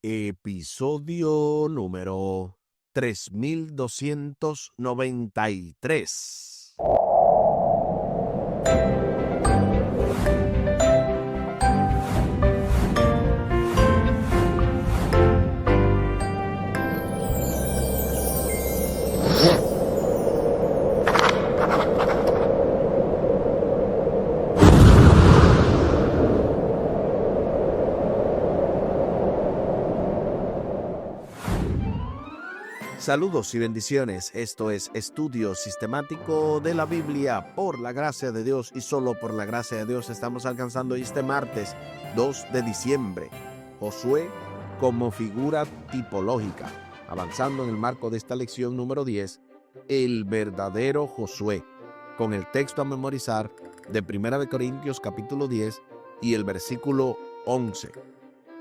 Episodio número 3293. Saludos y bendiciones. Esto es Estudio Sistemático de la Biblia. Por la gracia de Dios y solo por la gracia de Dios estamos alcanzando este martes 2 de diciembre. Josué como figura tipológica. Avanzando en el marco de esta lección número 10, el verdadero Josué, con el texto a memorizar de 1 Corintios capítulo 10 y el versículo 11.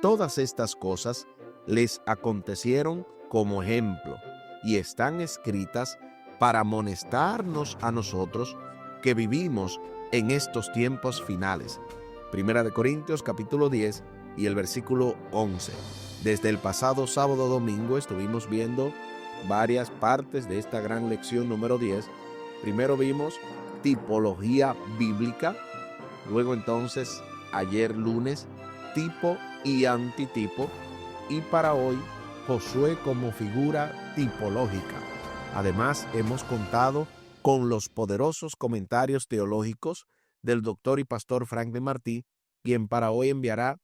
Todas estas cosas les acontecieron como ejemplo y están escritas para amonestarnos a nosotros que vivimos en estos tiempos finales. 1 Corintios capítulo 10 y el versículo 11. Desde el pasado sábado domingo estuvimos viendo varias partes de esta gran lección número 10. Primero vimos tipología bíblica, luego entonces ayer lunes tipo y antitipo, y para hoy Josué como figura tipológica. Además, hemos contado con los poderosos comentarios teológicos del doctor y pastor Franklin Martí, quien para hoy enviará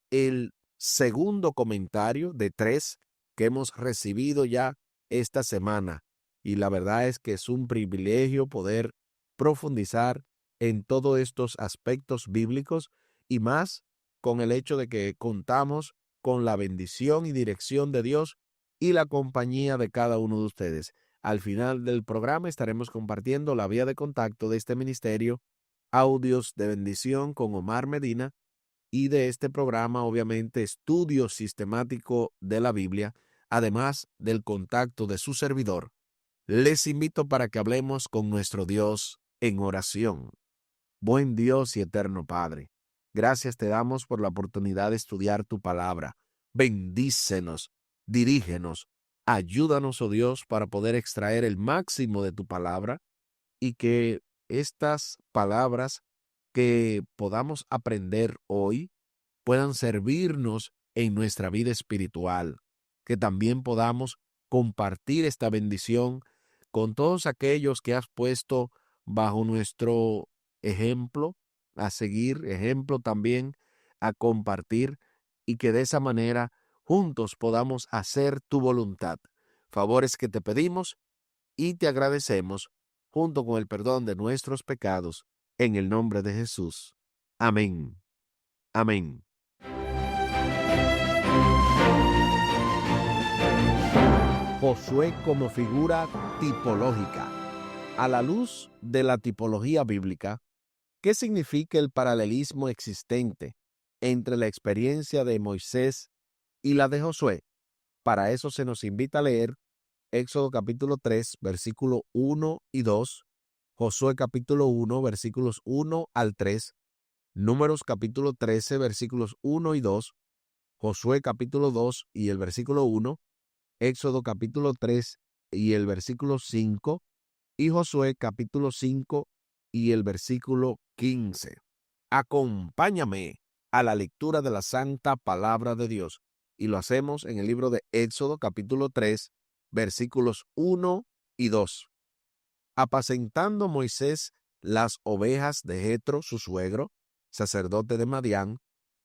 el segundo comentario de 3 que hemos recibido ya esta semana. Y la verdad es que es un privilegio poder profundizar en todos estos aspectos bíblicos y más con el hecho de que contamos con la bendición y dirección de Dios y la compañía de cada uno de ustedes. Al final del programa estaremos compartiendo la vía de contacto de este ministerio, audios de bendición con Omar Medina, y de este programa, obviamente, estudio sistemático de la Biblia, además del contacto de su servidor. Les invito para que hablemos con nuestro Dios en oración. Buen Dios y eterno Padre, gracias te damos por la oportunidad de estudiar tu palabra. Bendícenos, dirígenos, ayúdanos, oh Dios, para poder extraer el máximo de tu palabra y que estas palabras que podamos aprender hoy puedan servirnos en nuestra vida espiritual, que también podamos compartir esta bendición con todos aquellos que has puesto bajo nuestro ejemplo, a seguir, ejemplo también a compartir, y que de esa manera juntos podamos hacer tu voluntad. Favores que te pedimos y te agradecemos junto con el perdón de nuestros pecados, en el nombre de Jesús. Amén. Amén. Josué como figura tipológica. A la luz de la tipología bíblica, ¿qué significa el paralelismo existente entre la experiencia de Moisés y la de Josué? Para eso se nos invita a leer Éxodo capítulo 3, versículo 1 y 2, Josué capítulo 1, versículos 1 al 3, Números capítulo 13, versículos 1 y 2, Josué capítulo 2 y el versículo 1, Éxodo capítulo 3 y el versículo 5, y Josué capítulo 5 y el versículo 15. Acompáñame a la lectura de la santa palabra de Dios, y lo hacemos en el libro de Éxodo capítulo 3, versículos 1 y 2. Apacentando Moisés las ovejas de Jetro, su suegro, sacerdote de Madián,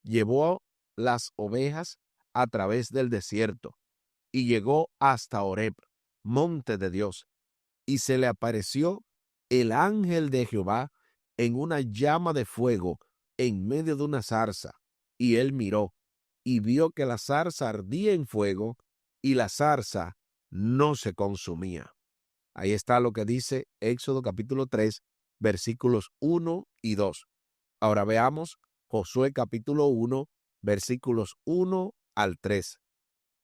llevó las ovejas a través del desierto y llegó hasta Horeb, monte de Dios, y se le apareció el ángel de Jehová en una llama de fuego en medio de una zarza, y él miró y vio que la zarza ardía en fuego y la zarza no se consumía. Ahí está lo que dice Éxodo capítulo 3, versículos 1 y 2. Ahora veamos Josué capítulo 1, versículos 1 al 3.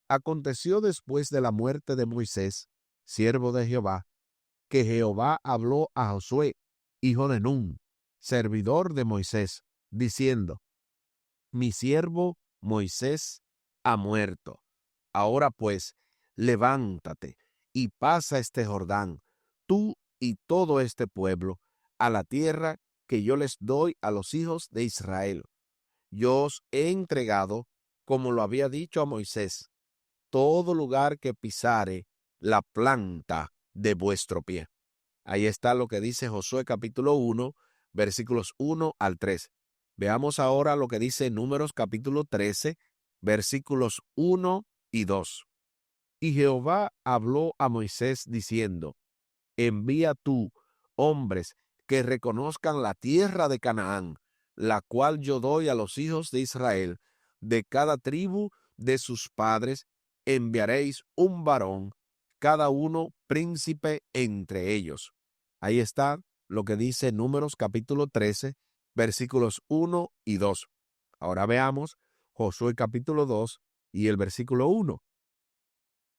Aconteció después de la muerte de Moisés, siervo de Jehová, que Jehová habló a Josué, hijo de Nun, servidor de Moisés, diciendo: Mi siervo Moisés ha muerto. Ahora pues, levántate y pasa este Jordán, tú y todo este pueblo, a la tierra que yo les doy a los hijos de Israel. Yo os he entregado, como lo había dicho a Moisés, todo lugar que pisare la planta de vuestro pie. Ahí está lo que dice Josué capítulo 1, versículos 1 al 3. Veamos ahora lo que dice Números capítulo 13, versículos 1 y 2. Y Jehová habló a Moisés diciendo: envía tú hombres que reconozcan la tierra de Canaán, la cual yo doy a los hijos de Israel. De cada tribu de sus padres enviaréis un varón, cada uno príncipe entre ellos. Ahí está lo que dice Números capítulo 13, versículos 1 y 2. Ahora veamos Josué capítulo 2 y el versículo 1.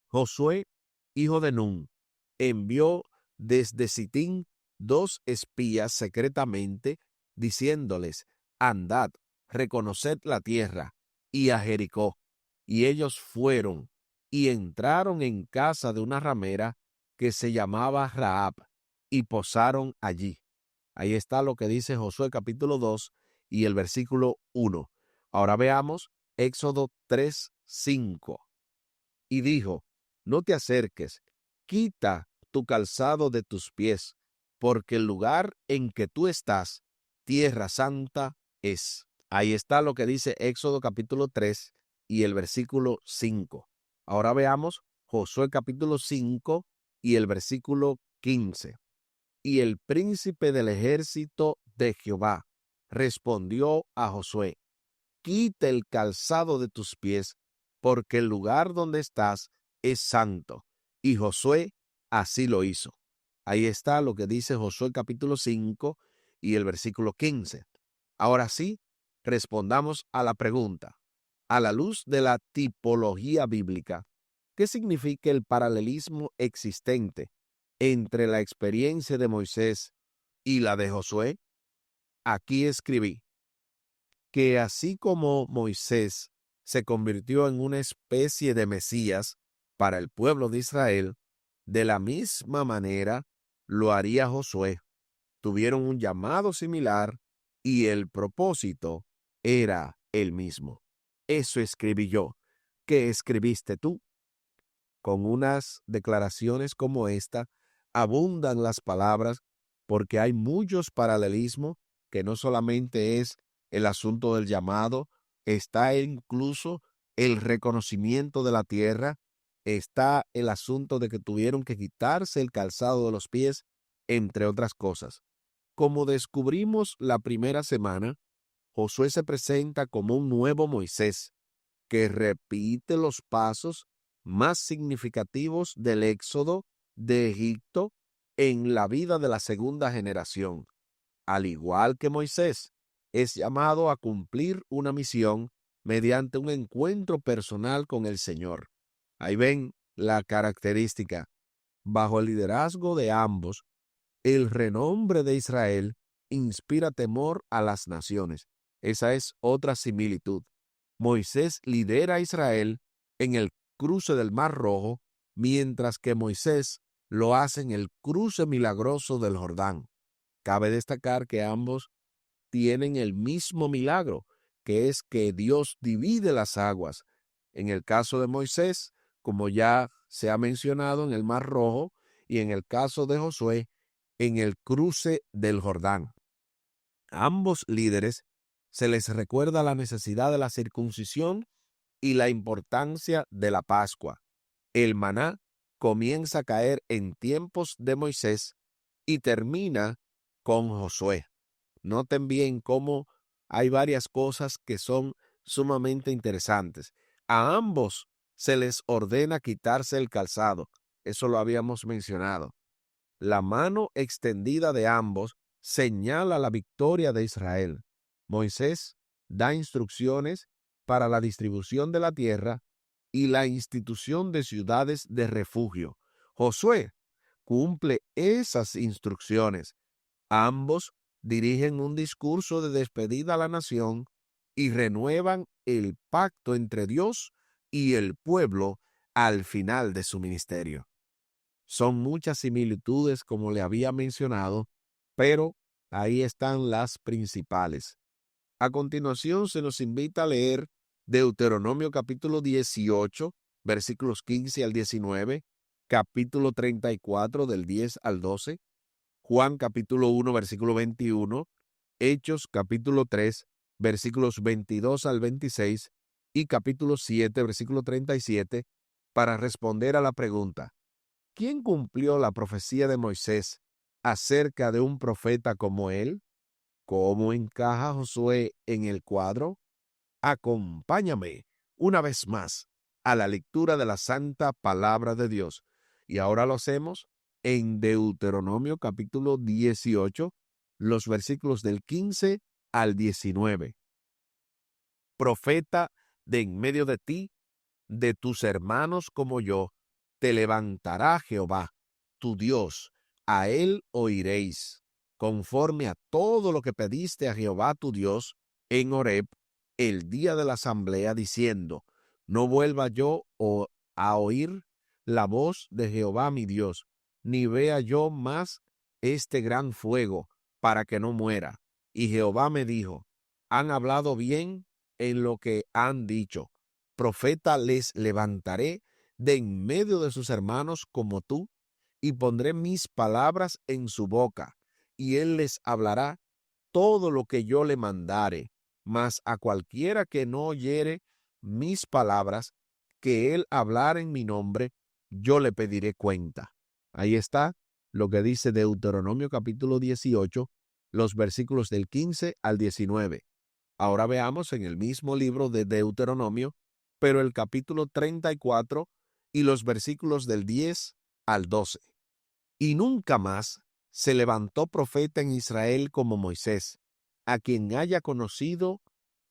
Josué, hijo de Nun, envió desde Sitín 2 espías secretamente, diciéndoles: andad, reconoced la tierra, y a Jericó. Y ellos fueron, y entraron en casa de una ramera que se llamaba Rahab, y posaron allí. Ahí está lo que dice Josué capítulo 2 y el versículo 1. Ahora veamos Éxodo 3, 5. Y dijo: no te acerques, quita tu calzado de tus pies, porque el lugar en que tú estás, tierra santa es. Ahí está lo que dice Éxodo capítulo 3 y el versículo 5. Ahora veamos Josué capítulo 5 y el versículo 15. Y el príncipe del ejército de Jehová respondió a Josué: quita el calzado de tus pies, porque el lugar donde estás es santo. Y Josué así lo hizo. Ahí está lo que dice Josué capítulo 5 y el versículo 15. Ahora sí, respondamos a la pregunta. A la luz de la tipología bíblica, ¿qué significa el paralelismo existente entre la experiencia de Moisés y la de Josué? Aquí escribí que así como Moisés se convirtió en una especie de Mesías para el pueblo de Israel, de la misma manera lo haría Josué. Tuvieron un llamado similar y el propósito era el mismo. Eso escribí yo. ¿Qué escribiste tú? Con unas declaraciones como esta, abundan las palabras porque hay muchos paralelismos que no solamente es el asunto del llamado, está incluso el reconocimiento de la tierra, está el asunto de que tuvieron que quitarse el calzado de los pies, entre otras cosas. Como descubrimos la primera semana, Josué se presenta como un nuevo Moisés que repite los pasos más significativos del éxodo de Egipto en la vida de la segunda generación. Al igual que Moisés, es llamado a cumplir una misión mediante un encuentro personal con el Señor. Ahí ven la característica. Bajo el liderazgo de ambos, el renombre de Israel inspira temor a las naciones. Esa es otra similitud. Moisés lidera a Israel en el cruce del Mar Rojo, mientras que Moisés lo hace en el cruce milagroso del Jordán. Cabe destacar que ambos tienen el mismo milagro, que es que Dios divide las aguas. En el caso de Moisés, como ya se ha mencionado, en el Mar Rojo, y en el caso de Josué, en el cruce del Jordán. A ambos líderes se les recuerda la necesidad de la circuncisión y la importancia de la Pascua. El maná comienza a caer en tiempos de Moisés y termina con Josué. Noten bien cómo hay varias cosas que son sumamente interesantes. A ambos se les ordena quitarse el calzado. Eso lo habíamos mencionado. La mano extendida de ambos señala la victoria de Israel. Moisés da instrucciones para la distribución de la tierra y la institución de ciudades de refugio. Josué cumple esas instrucciones. Ambos dirigen un discurso de despedida a la nación y renuevan el pacto entre Dios y el pueblo al final de su ministerio. Son muchas similitudes, como le había mencionado, pero ahí están las principales. A continuación se nos invita a leer Deuteronomio capítulo 18, versículos 15 al 19, capítulo 34 del 10 al 12, Juan capítulo 1, versículo 21, Hechos capítulo 3, versículos 22 al 26 y capítulo 7, versículo 37, para responder a la pregunta: ¿quién cumplió la profecía de Moisés acerca de un profeta como él? ¿Cómo encaja Josué en el cuadro? Acompáñame una vez más a la lectura de la santa palabra de Dios. Y ahora lo hacemos en Deuteronomio capítulo 18, los versículos del 15 al 19. Profeta de en medio de ti, de tus hermanos como yo, te levantará Jehová, tu Dios, a él oiréis, conforme a todo lo que pediste a Jehová tu Dios en Horeb el día de la asamblea, diciendo: no vuelva yo a oír la voz de Jehová mi Dios, ni vea yo más este gran fuego, para que no muera. Y Jehová me dijo: han hablado bien en lo que han dicho. Profeta les levantaré de en medio de sus hermanos como tú, y pondré mis palabras en su boca, y él les hablará todo lo que yo le mandare. Mas a cualquiera que no oyere mis palabras, que él hablar en mi nombre, yo le pediré cuenta. Ahí está lo que dice Deuteronomio capítulo 18, los versículos del 15 al 19. Ahora veamos en el mismo libro de Deuteronomio, pero el capítulo 34 y los versículos del 10 al 12. Y nunca más se levantó profeta en Israel como Moisés, a quien haya conocido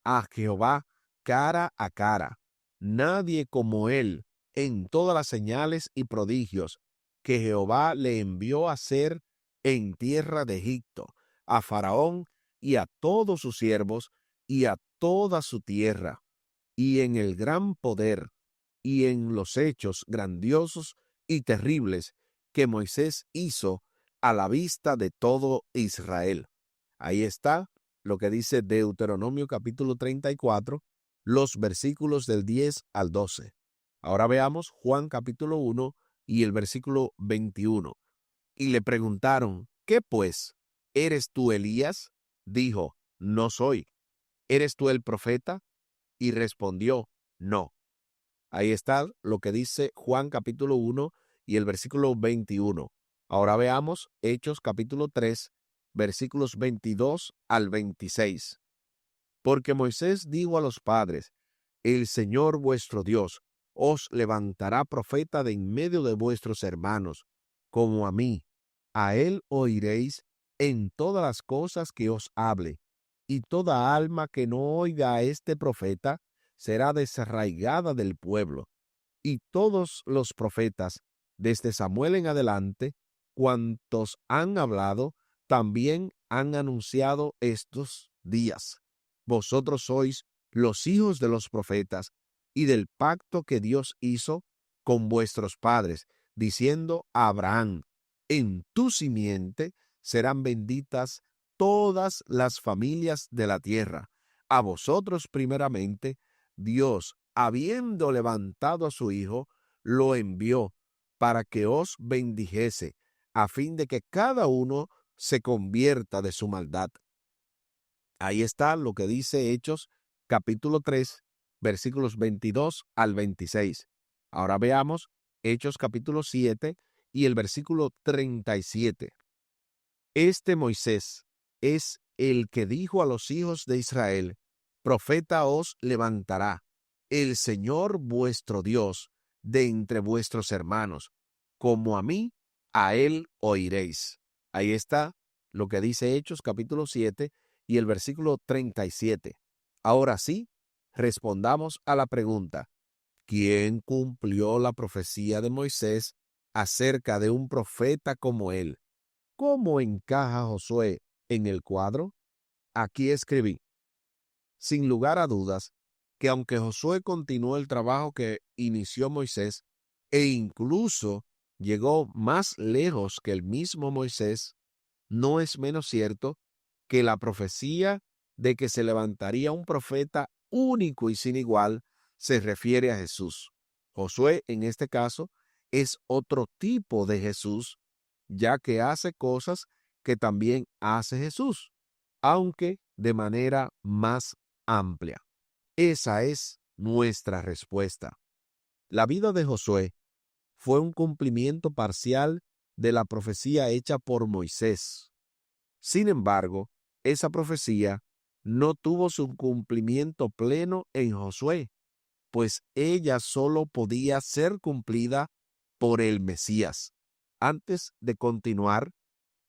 a Jehová cara a cara. Nadie como él en todas las señales y prodigios que Jehová le envió a hacer en tierra de Egipto, a Faraón y a todos sus siervos y a toda su tierra, y en el gran poder y en los hechos grandiosos y terribles que Moisés hizo a la vista de todo Israel. Ahí está lo que dice Deuteronomio capítulo 34, los versículos del 10 al 12. Ahora veamos Juan capítulo 1 y el versículo 21. Y le preguntaron: ¿qué pues? ¿Eres tú Elías? Dijo: no soy. ¿Eres tú el profeta? Y respondió: no. Ahí está lo que dice Juan capítulo 1 y el versículo 21. Ahora veamos Hechos capítulo 3, versículos 22 al 26. Porque Moisés dijo a los padres: el Señor vuestro Dios os levantará profeta de en medio de vuestros hermanos, como a mí. A él oiréis en todas las cosas que os hable, y toda alma que no oiga a este profeta será desarraigada del pueblo. Y todos los profetas, desde Samuel en adelante, cuantos han hablado, también han anunciado estos días. Vosotros sois los hijos de los profetas y del pacto que Dios hizo con vuestros padres, diciendo a Abraham: en tu simiente serán benditas todas las familias de la tierra. A vosotros primeramente, Dios, habiendo levantado a su Hijo, lo envió para que os bendijese, a fin de que cada uno se convierta de su maldad. Ahí está lo que dice Hechos capítulo 3, versículos 22 al 26. Ahora veamos Hechos capítulo 7 y el versículo 37. Este Moisés es el que dijo a los hijos de Israel: profeta os levantará el Señor vuestro Dios de entre vuestros hermanos, como a mí, a él oiréis. Ahí está lo que dice Hechos capítulo 7 y el versículo 37. Ahora sí, respondamos a la pregunta: ¿quién cumplió la profecía de Moisés acerca de un profeta como él? ¿Cómo encaja Josué en el cuadro? Aquí escribí: sin lugar a dudas, que aunque Josué continuó el trabajo que inició Moisés e incluso llegó más lejos que el mismo Moisés, no es menos cierto que la profecía de que se levantaría un profeta único y sin igual se refiere a Jesús. Josué, en este caso, es otro tipo de Jesús, ya que hace cosas que también hace Jesús, aunque de manera más amplia. Esa es nuestra respuesta. La vida de Josué fue un cumplimiento parcial de la profecía hecha por Moisés. Sin embargo, esa profecía no tuvo su cumplimiento pleno en Josué, pues ella solo podía ser cumplida por el Mesías. Antes de continuar,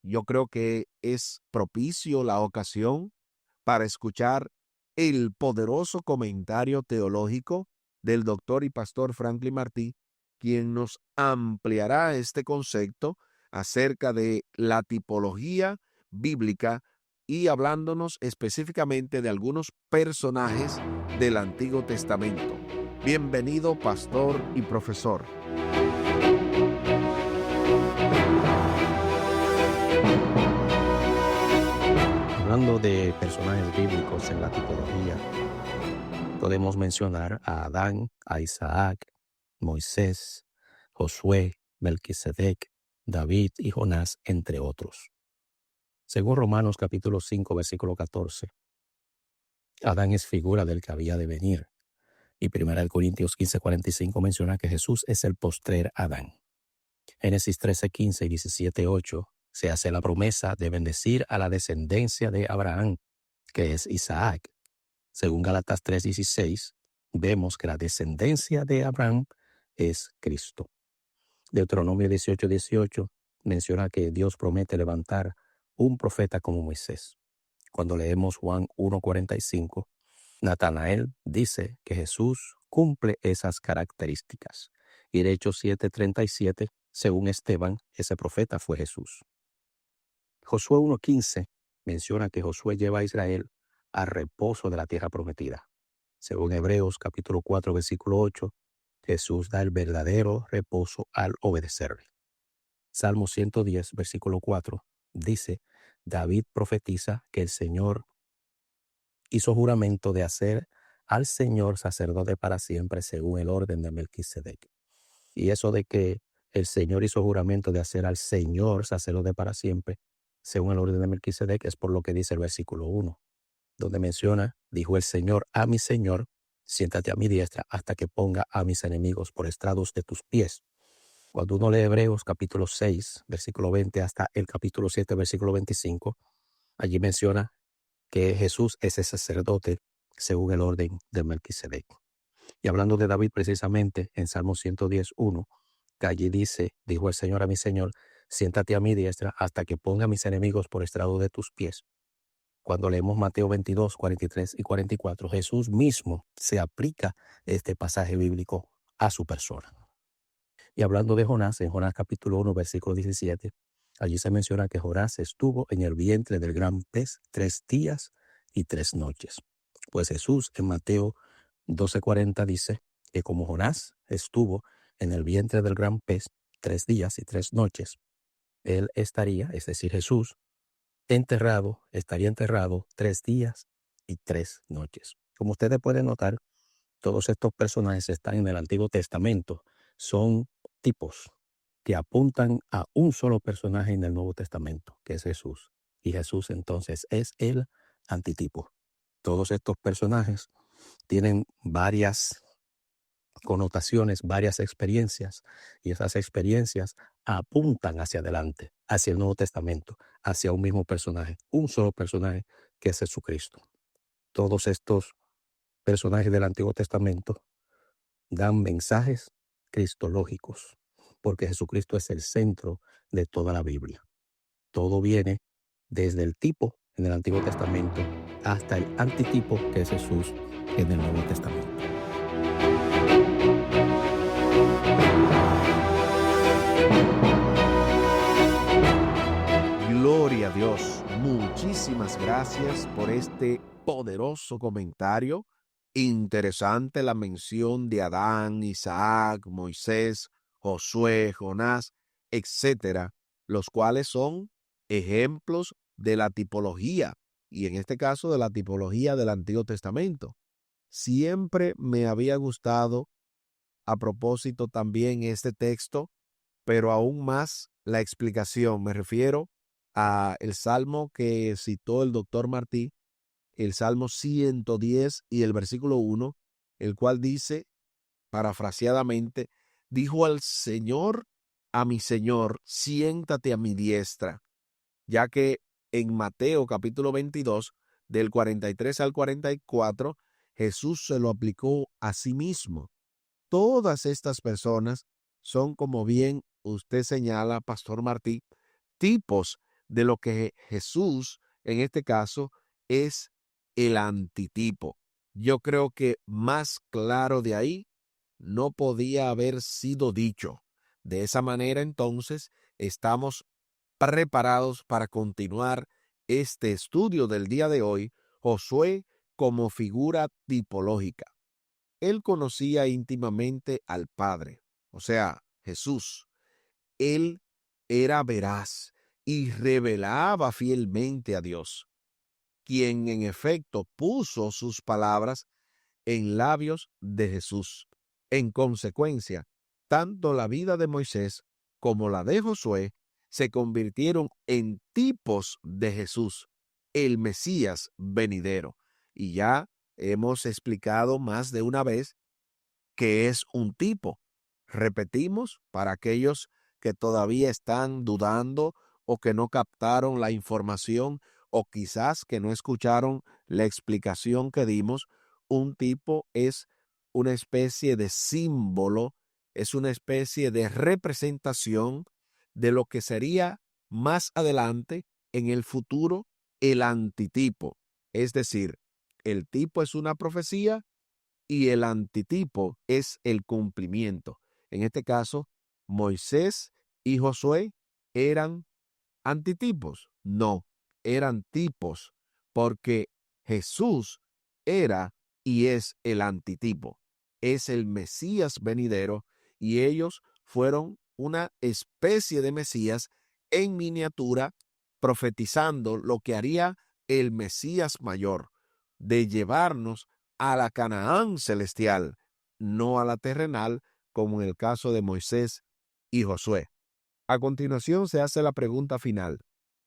yo creo que es propicio la ocasión para escuchar el poderoso comentario teológico del doctor y pastor Franklin Martí, quien nos ampliará este concepto acerca de la tipología bíblica y hablándonos específicamente de algunos personajes del Antiguo Testamento. Bienvenido, pastor y profesor. Hablando de personajes bíblicos en la tipología, podemos mencionar a Adán, a Isaac, Moisés, Josué, Melquisedec, David y Jonás, entre otros. Según Romanos capítulo 5, versículo 14, Adán es figura del que había de venir. Y 1 Corintios 15, 45 menciona que Jesús es el postrer Adán. Génesis 13, 15 y 17, 8 se hace la promesa de bendecir a la descendencia de Abraham, que es Isaac. Según Gálatas 3, 16, vemos que la descendencia de Abraham es Cristo. Deuteronomio 18, 18 menciona que Dios promete levantar un profeta como Moisés. Cuando leemos Juan 1, 45, Natanael dice que Jesús cumple esas características. Y de Hechos 7, 37, según Esteban, ese profeta fue Jesús. Josué 1:15 menciona que Josué lleva a Israel al reposo de la tierra prometida. Según Hebreos capítulo 4, versículo 8, Jesús da el verdadero reposo al obedecerle. Salmo 110, versículo 4, dice, David profetiza que el Señor hizo juramento de hacer al Señor sacerdote para siempre según el orden de Melquisedec. Y eso de que el Señor hizo juramento de hacer al Señor sacerdote para siempre según el orden de Melquisedec es por lo que dice el versículo 1, donde menciona, dijo el Señor a mi Señor, siéntate a mi diestra hasta que ponga a mis enemigos por estrados de tus pies. Cuando uno lee Hebreos capítulo 6, versículo 20 hasta el capítulo 7, versículo 25, allí menciona que Jesús es el sacerdote según el orden de Melquisedec. Y hablando de David precisamente en Salmo 110:1, que allí dice, dijo el Señor a mi Señor, siéntate a mi diestra hasta que ponga a mis enemigos por estrado de tus pies. Cuando leemos Mateo 22, 43 y 44, Jesús mismo se aplica este pasaje bíblico a su persona. Y hablando de Jonás, en Jonás capítulo 1, versículo 17, allí se menciona que Jonás estuvo en el vientre del gran pez 3 días y 3 noches. Pues Jesús en Mateo 12:40 dice que como Jonás estuvo en el vientre del gran pez 3 días y 3 noches, él estaría, es decir, Jesús, estaría enterrado 3 días y 3 noches. Como ustedes pueden notar, todos estos personajes están en el Antiguo Testamento. Son tipos que apuntan a un solo personaje en el Nuevo Testamento, que es Jesús. Y Jesús entonces es el antitipo. Todos estos personajes tienen varias connotaciones, varias experiencias, y esas experiencias apuntan hacia adelante, hacia el Nuevo Testamento, hacia un mismo personaje, un solo personaje que es Jesucristo. Todos estos personajes del Antiguo Testamento dan mensajes cristológicos, porque Jesucristo es el centro de toda la Biblia. Todo viene desde el tipo en el Antiguo Testamento hasta el antitipo que es Jesús en el Nuevo Testamento. Gloria a Dios. Muchísimas gracias por este poderoso comentario Interesante la mención de Adán, Isaac, Moisés, Josué, Jonás, etcétera, los cuales son ejemplos de la tipología, y en este caso de la tipología del Antiguo Testamento. Siempre me había gustado, a propósito también, este texto, pero aún más la explicación. Me refiero a el salmo que citó el doctor Martí, el Salmo 110 y el versículo 1, el cual dice, parafraseadamente, dijo al Señor a mi Señor, siéntate a mi diestra, ya que en Mateo capítulo 22, del 43 al 44, Jesús se lo aplicó a sí mismo. Todas estas personas son, como bien usted señala, Pastor Martí, tipos de lo que Jesús, en este caso, es el antitipo. Yo creo que más claro de ahí no podía haber sido dicho. De esa manera, entonces, estamos preparados para continuar este estudio del día de hoy, Josué como figura tipológica. Él conocía íntimamente al Padre, o sea, Jesús. Él era veraz y revelaba fielmente a Dios, quien en efecto puso sus palabras en labios de Jesús. En consecuencia, tanto la vida de Moisés como la de Josué se convirtieron en tipos de Jesús, el Mesías venidero. Y ya hemos explicado más de una vez que es un tipo. Repetimos, para aquellos que todavía están dudando o que no captaron la información o quizás que no escucharon la explicación que dimos, un tipo es una especie de símbolo, es una especie de representación de lo que sería más adelante en el futuro el antitipo. Es decir, el tipo es una profecía y el antitipo es el cumplimiento. En este caso, Moisés y Josué eran antitipos. No, eran tipos, porque Jesús era y es el antitipo. Es el Mesías venidero y ellos fueron una especie de Mesías en miniatura, profetizando lo que haría el Mesías mayor, de llevarnos a la Canaán celestial, no a la terrenal, como en el caso de Moisés y Josué. A continuación se hace la pregunta final: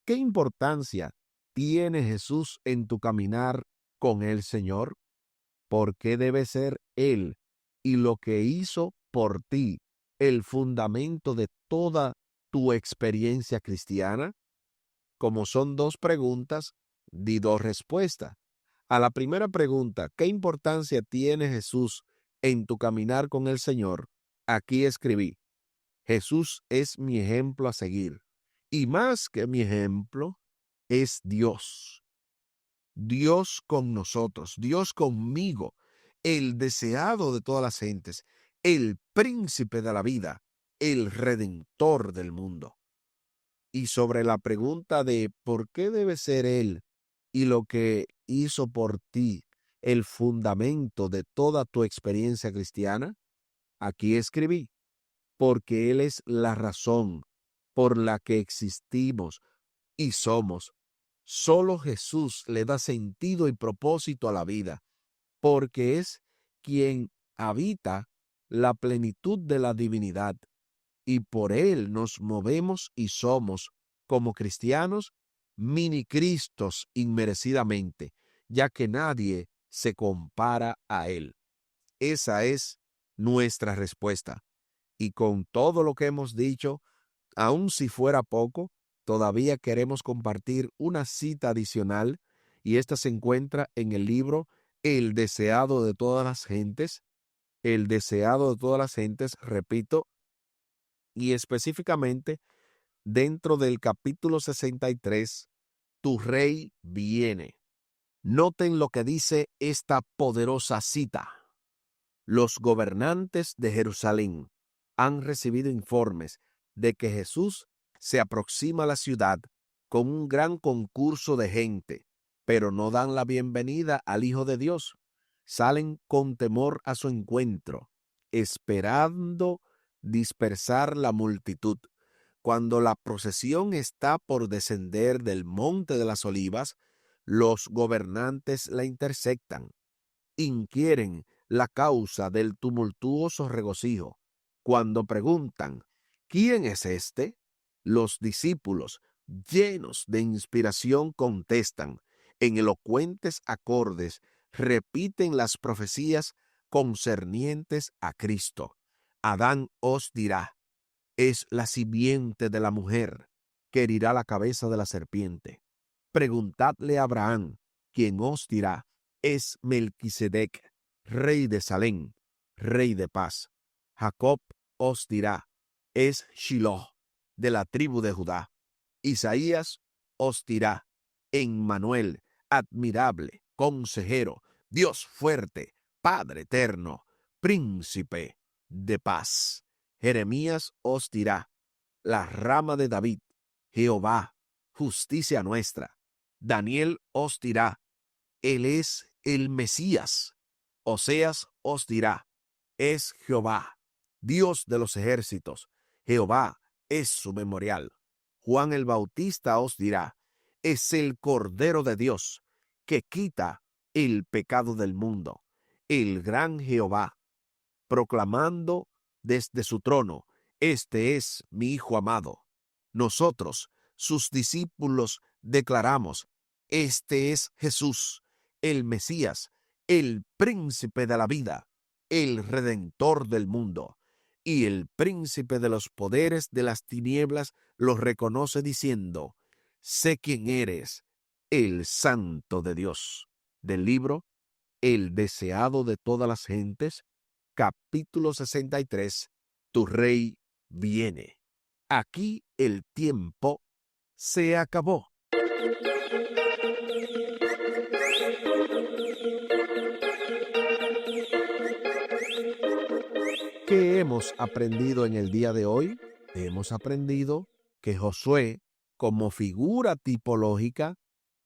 ¿qué importancia tiene Jesús en tu caminar con el Señor? ¿Por qué debe ser Él y lo que hizo por ti el fundamento de toda tu experiencia cristiana? Como son dos preguntas, di dos respuestas. A la primera pregunta, ¿qué importancia tiene Jesús en tu caminar con el Señor? Aquí escribí: Jesús es mi ejemplo a seguir. Y más que mi ejemplo, es Dios. Dios con nosotros, Dios conmigo, el deseado de todas las gentes, el príncipe de la vida, el redentor del mundo. Y sobre la pregunta de por qué debe ser Él y lo que hizo por ti el fundamento de toda tu experiencia cristiana, aquí escribí: porque Él es la razón por la que existimos y somos. Solo Jesús le da sentido y propósito a la vida, porque es quien habita la plenitud de la divinidad, y por Él nos movemos y somos, como cristianos, mini Cristos inmerecidamente, ya que nadie se compara a Él. Esa es nuestra respuesta. Y con todo lo que hemos dicho, aun si fuera poco, todavía queremos compartir una cita adicional, y esta se encuentra en el libro El deseado de todas las gentes. El deseado de todas las gentes, repito, y específicamente dentro del capítulo 63, Tu Rey viene. Noten lo que dice esta poderosa cita. Los gobernantes de Jerusalén han recibido informes de que Jesús se aproxima a la ciudad con un gran concurso de gente, pero no dan la bienvenida al Hijo de Dios, salen con temor a su encuentro, esperando dispersar la multitud. Cuando la procesión está por descender del Monte de las Olivas, los gobernantes la intersectan, inquieren la causa del tumultuoso regocijo. Cuando preguntan, ¿quién es este?, los discípulos, llenos de inspiración, contestan. En elocuentes acordes repiten las profecías concernientes a Cristo. Adán os dirá, es la simiente de la mujer que herirá la cabeza de la serpiente. Preguntadle a Abraham, quien os dirá, es Melquisedec, rey de Salem, rey de paz. Jacob os dirá, es Shiloh, de la tribu de Judá. Isaías os dirá, Emmanuel, admirable, consejero, Dios fuerte, Padre eterno, príncipe de paz. Jeremías os dirá, la rama de David, Jehová, justicia nuestra. Daniel os dirá, él es el Mesías. Oseas os dirá, es Jehová, Dios de los ejércitos. Jehová es su memorial. Juan el Bautista os dirá, es el Cordero de Dios, que quita el pecado del mundo. El gran Jehová, proclamando desde su trono, este es mi Hijo amado. Nosotros, sus discípulos, declaramos, este es Jesús, el Mesías, el príncipe de la vida, el redentor del mundo. Y el príncipe de los poderes de las tinieblas los reconoce diciendo, sé quién eres, el Santo de Dios. Del libro El deseado de todas las gentes, capítulo 63, tu rey viene. Aquí el tiempo se acabó. ¿Qué hemos aprendido en el día de hoy? Hemos aprendido que Josué, como figura tipológica,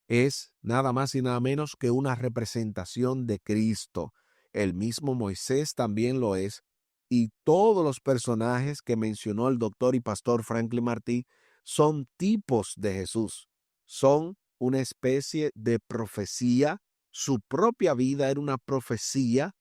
es nada más y nada menos que una representación de Cristo. El mismo Moisés también lo es, y todos los personajes que mencionó el doctor y pastor Franklin Martí son tipos de Jesús. Son una especie de profecía. Su propia vida era una profecía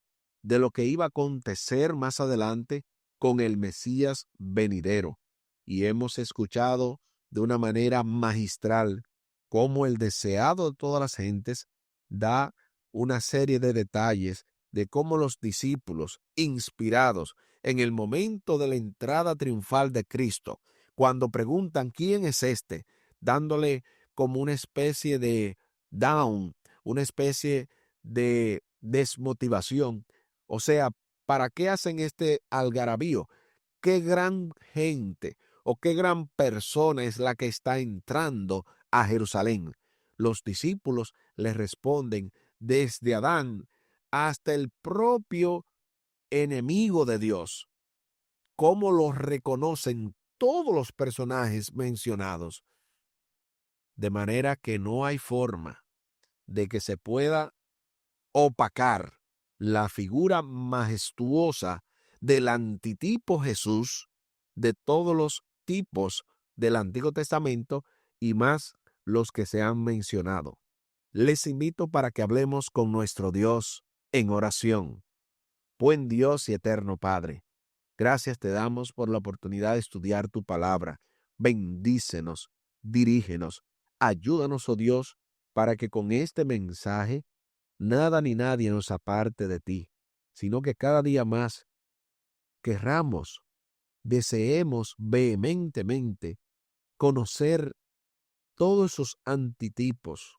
de lo que iba a acontecer más adelante con el Mesías venidero. Y hemos escuchado de una manera magistral cómo el deseado de todas las gentes da una serie de detalles de cómo los discípulos, inspirados en el momento de la entrada triunfal de Cristo, cuando preguntan quién es este, dándole como una especie de down, una especie de desmotivación. O sea, ¿para qué hacen este algarabío? ¿Qué gran gente o qué gran persona es la que está entrando a Jerusalén? Los discípulos le responden, desde Adán hasta el propio enemigo de Dios. ¿Cómo lo reconocen todos los personajes mencionados? De manera que no hay forma de que se pueda opacar la figura majestuosa del antitipo Jesús de todos los tipos del Antiguo Testamento y más los que se han mencionado. Les invito para que hablemos con nuestro Dios en oración. Buen Dios y eterno Padre, gracias te damos por la oportunidad de estudiar tu palabra. Bendícenos, dirígenos, ayúdanos, oh Dios, para que con este mensaje nada ni nadie nos aparte de ti, sino que cada día más querramos, deseemos vehementemente conocer todos esos antitipos,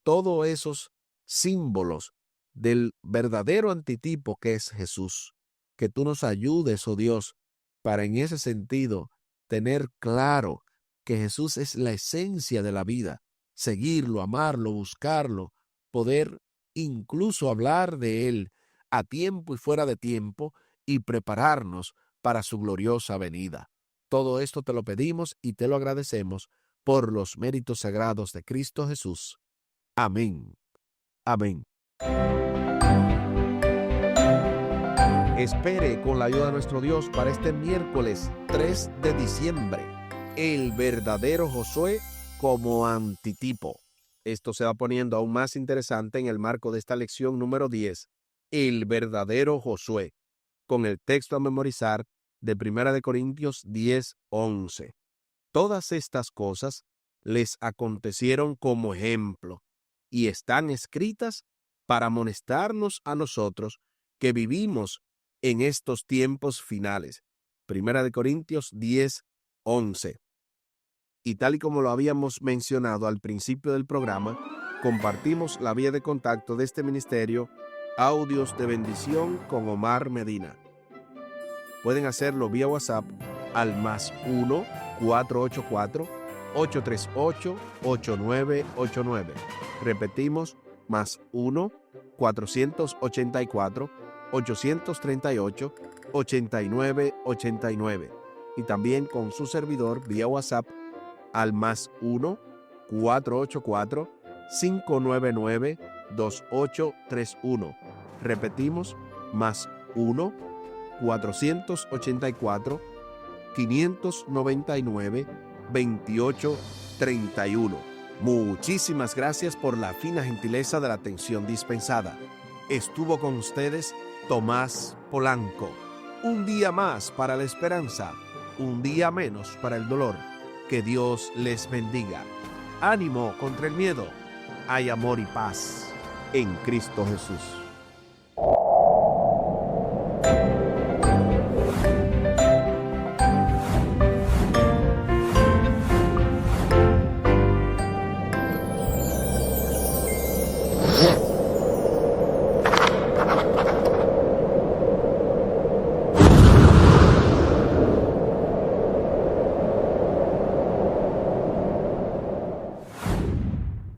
todos esos símbolos del verdadero antitipo que es Jesús. Que tú nos ayudes, oh Dios, para en ese sentido tener claro que Jesús es la esencia de la vida, seguirlo, amarlo, buscarlo, poder incluso hablar de Él a tiempo y fuera de tiempo y prepararnos para su gloriosa venida. Todo esto te lo pedimos y te lo agradecemos por los méritos sagrados de Cristo Jesús. Amén. Amén. Espere con la ayuda de nuestro Dios para este miércoles 3 de diciembre, el verdadero Josué como antitipo. Esto se va poniendo aún más interesante en el marco de esta lección número 10, el verdadero Josué, con el texto a memorizar de 1 Corintios 10:11. Todas estas cosas les acontecieron como ejemplo y están escritas para amonestarnos a nosotros que vivimos en estos tiempos finales. 1 Corintios 10:11. Y tal y como lo habíamos mencionado al principio del programa, compartimos la vía de contacto de este ministerio, Audios de Bendición con Omar Medina. Pueden hacerlo vía WhatsApp al +1 484-838-8989. Repetimos, +1 484-838-8989. Y también con su servidor vía WhatsApp al +1 484-599-2831. Repetimos, +1 484-599-2831. Muchísimas gracias por la fina gentileza de la atención dispensada. Estuvo con ustedes Tomás Polanco. Un día más para la esperanza, un día menos para el dolor. Que Dios les bendiga. Ánimo contra el miedo. Hay amor y paz en Cristo Jesús.